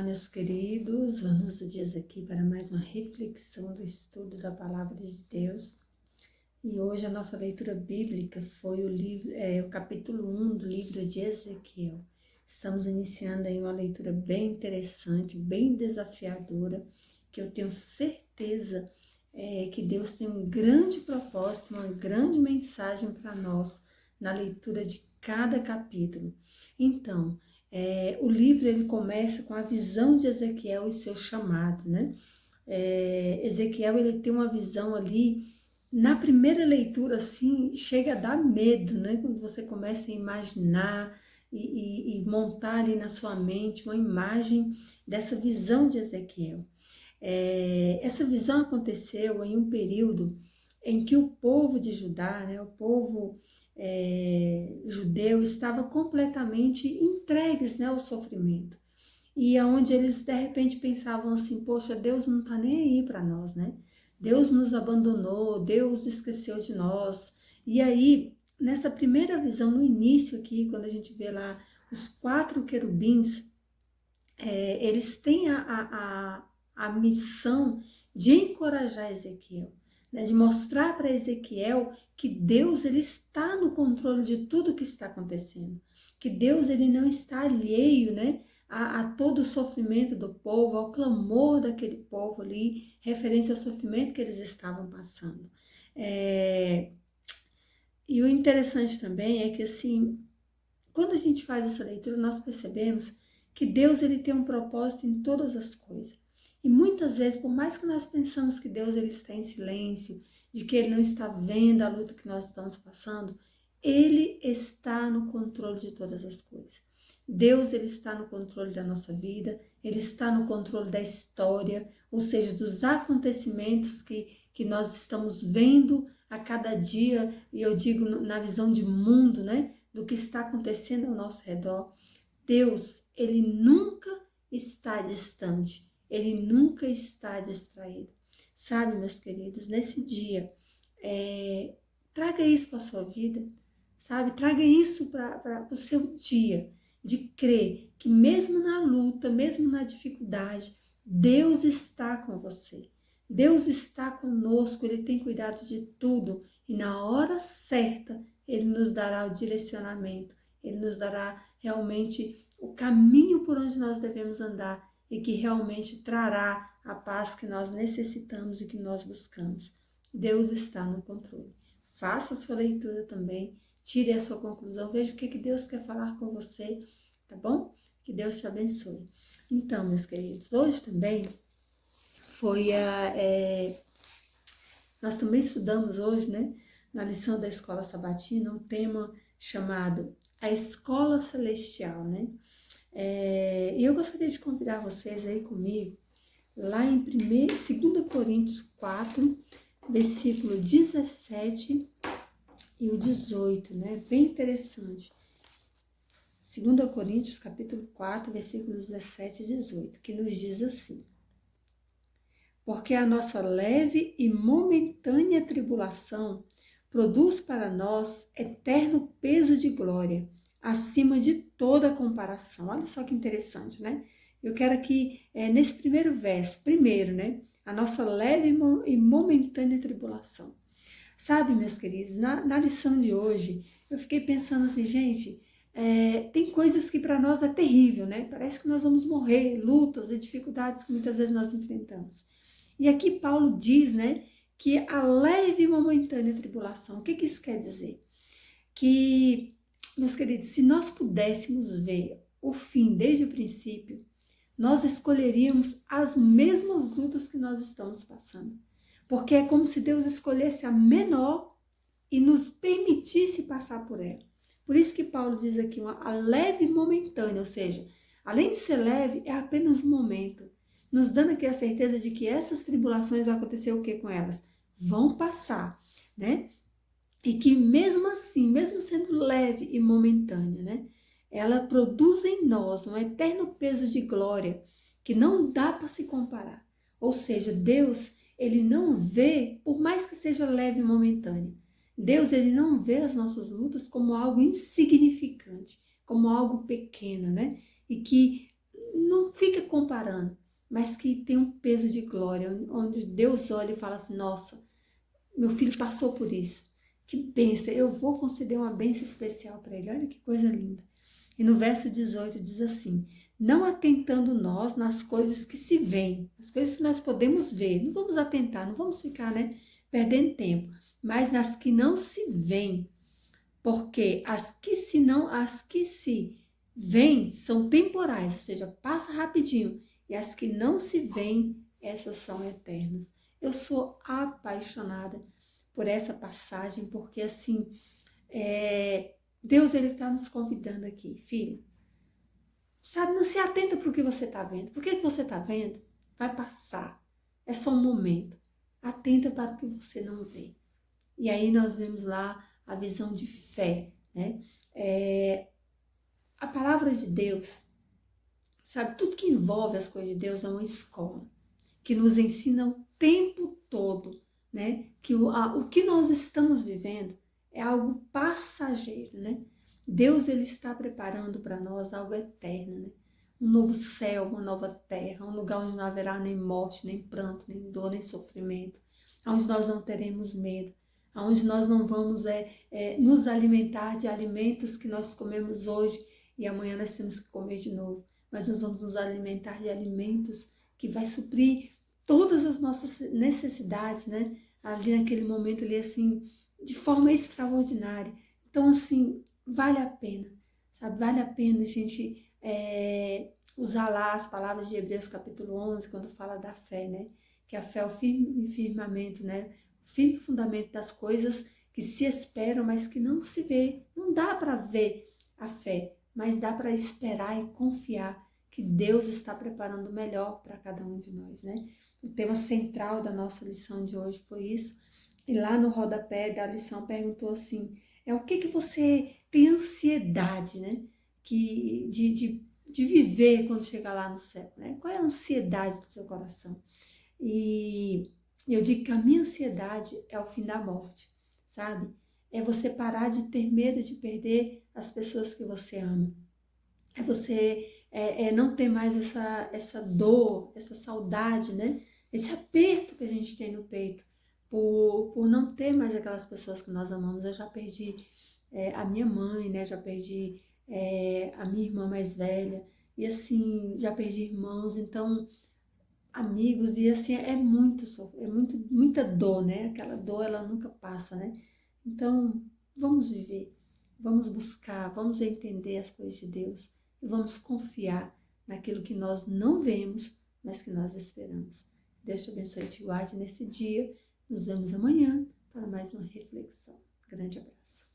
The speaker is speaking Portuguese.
Meus queridos, vamos dias aqui para mais uma reflexão do estudo da Palavra de Deus. E hoje a nossa leitura bíblica foi o capítulo 1 do livro de Ezequiel. Estamos iniciando aí uma leitura bem interessante, bem desafiadora, que eu tenho certeza que Deus tem um grande propósito, uma grande mensagem para nós na leitura de cada capítulo. Então, o livro ele começa com a visão de Ezequiel e seu chamado, né? Ezequiel ele tem uma visão ali, na primeira leitura, assim, chega a dar medo, né? Quando você começa a imaginar e montar ali na sua mente uma imagem dessa visão de Ezequiel. Essa visão aconteceu em um período em que o povo de Judá, né, o povo judeu, estava completamente entregues, né, ao sofrimento. E aonde eles de repente pensavam assim, poxa, Deus não está nem aí para nós, né? Deus nos abandonou, Deus esqueceu de nós. E aí, nessa primeira visão, no início aqui, quando a gente vê lá os 4 querubins, eles têm a missão de encorajar Ezequiel, né, de mostrar para Ezequiel que Deus ele está no controle de tudo que está acontecendo, que Deus ele não está alheio, né, a todo o sofrimento do povo, ao clamor daquele povo ali, referente ao sofrimento que eles estavam passando. E o interessante também é que, assim, quando a gente faz essa leitura, nós percebemos que Deus ele tem um propósito em todas as coisas. E muitas vezes, por mais que nós pensamos que Deus ele está em silêncio, de que ele não está vendo a luta que nós estamos passando, ele está no controle de todas as coisas. Deus ele está no controle da nossa vida, ele está no controle da história, ou seja, dos acontecimentos que nós estamos vendo a cada dia, e eu digo na visão de mundo, né? Do que está acontecendo ao nosso redor. Deus, ele nunca está distante, ele nunca está distraído. Sabe, meus queridos, nesse dia, traga isso para a sua vida, sabe? Traga isso para o seu dia, de crer que mesmo na luta, mesmo na dificuldade, Deus está com você. Deus está conosco, ele tem cuidado de tudo e na hora certa ele nos dará o direcionamento, ele nos dará realmente o caminho por onde nós devemos andar e que realmente trará a paz que nós necessitamos e que nós buscamos. Deus está no controle. Faça a sua leitura também, tire a sua conclusão, veja o que Deus quer falar com você, tá bom? Que Deus te abençoe. Então, meus queridos, hoje também foi nós também estudamos hoje, né, na lição da Escola Sabatina, um tema chamado A Escola Celestial, né? E eu gostaria de convidar vocês aí comigo, lá em 2 Coríntios 4, versículo 17 e o 18, né? Bem interessante. 2 Coríntios, capítulo 4, versículos 17 e 18, que nos diz assim: porque a nossa leve e momentânea tribulação produz para nós eterno peso de glória, acima de toda comparação. Olha só que interessante, né? Eu quero aqui, nesse primeiro verso, né? A nossa leve e momentânea tribulação. Sabe, meus queridos, na lição de hoje, eu fiquei pensando assim, gente, tem coisas que para nós é terrível, né? Parece que nós vamos morrer, lutas e dificuldades que muitas vezes nós enfrentamos. E aqui Paulo diz, né, que a leve e momentânea tribulação, o que isso quer dizer? Que, meus queridos, se nós pudéssemos ver o fim desde o princípio, nós escolheríamos as mesmas lutas que nós estamos passando. Porque é como se Deus escolhesse a menor e nos permitisse passar por ela. Por isso que Paulo diz aqui, a leve e momentânea, ou seja, além de ser leve, é apenas um momento. Nos dando aqui a certeza de que essas tribulações vão acontecer o que com elas? Vão passar, né? E que mesmo assim, mesmo sendo leve e momentânea, né? Ela produz em nós um eterno peso de glória que não dá para se comparar. Ou seja, Deus, ele não vê, por mais que seja leve e momentânea, Deus, ele não vê as nossas lutas como algo insignificante, como algo pequeno, né? E que não fica comparando, mas que tem um peso de glória, onde Deus olha e fala assim, nossa, meu filho passou por isso. Que bênção, eu vou conceder uma bênção especial para ele. Olha que coisa linda. E no verso 18 diz assim, não atentando nós nas coisas que se veem, as coisas que nós podemos ver, não vamos atentar, não vamos ficar, perdendo tempo, mas nas que não se veem, porque as que se veem são temporais, ou seja, passa rapidinho, e as que não se veem, essas são eternas. Eu sou apaixonada por essa passagem, porque assim, Deus ele está nos convidando aqui, filho. Sabe, não se atenta para o que você está vendo. Por que você está vendo? Vai passar. É só um momento. Atenta para o que você não vê. E aí nós vemos lá a visão de fé, né? A palavra de Deus, sabe, tudo que envolve as coisas de Deus é uma escola que nos ensina o tempo todo, né? Que o que nós estamos vivendo é algo passageiro, né? Deus ele está preparando para nós algo eterno, né? Um novo céu, uma nova terra, um lugar onde não haverá nem morte, nem pranto, nem dor, nem sofrimento, onde nós não teremos medo, onde nós não vamos nos alimentar de alimentos que nós comemos hoje e amanhã nós temos que comer de novo, mas nós vamos nos alimentar de alimentos que vai suprir todas as nossas necessidades, né? Ali naquele momento ali, assim, de forma extraordinária. Então, assim, vale a pena, sabe? Vale a pena a gente usar lá as palavras de Hebreus capítulo 11, quando fala da fé, né? Que a fé é o firme firmamento, né? O firme fundamento das coisas que se esperam, mas que não se vê. Não dá para ver a fé, mas dá para esperar e confiar que Deus está preparando o melhor para cada um de nós, né? O tema central da nossa lição de hoje foi isso. E lá no rodapé da lição perguntou assim, o que você tem ansiedade, né? De viver quando chegar lá no céu, né? Qual é a ansiedade do seu coração? E eu digo que a minha ansiedade é o fim da morte, sabe? É você parar de ter medo de perder as pessoas que você ama. É você não ter mais essa dor, essa saudade, né? Esse aperto que a gente tem no peito por não ter mais aquelas pessoas que nós amamos. Eu já perdi a minha mãe, né? Já perdi a minha irmã mais velha e assim, já perdi irmãos, então amigos, e assim, muita dor, né? Aquela dor, ela nunca passa, né? Então, vamos viver, vamos buscar, vamos entender as coisas de Deus e vamos confiar naquilo que nós não vemos, mas que nós esperamos. Deus te abençoe e te guarde nesse dia. Nos vemos amanhã para mais uma reflexão. Grande abraço.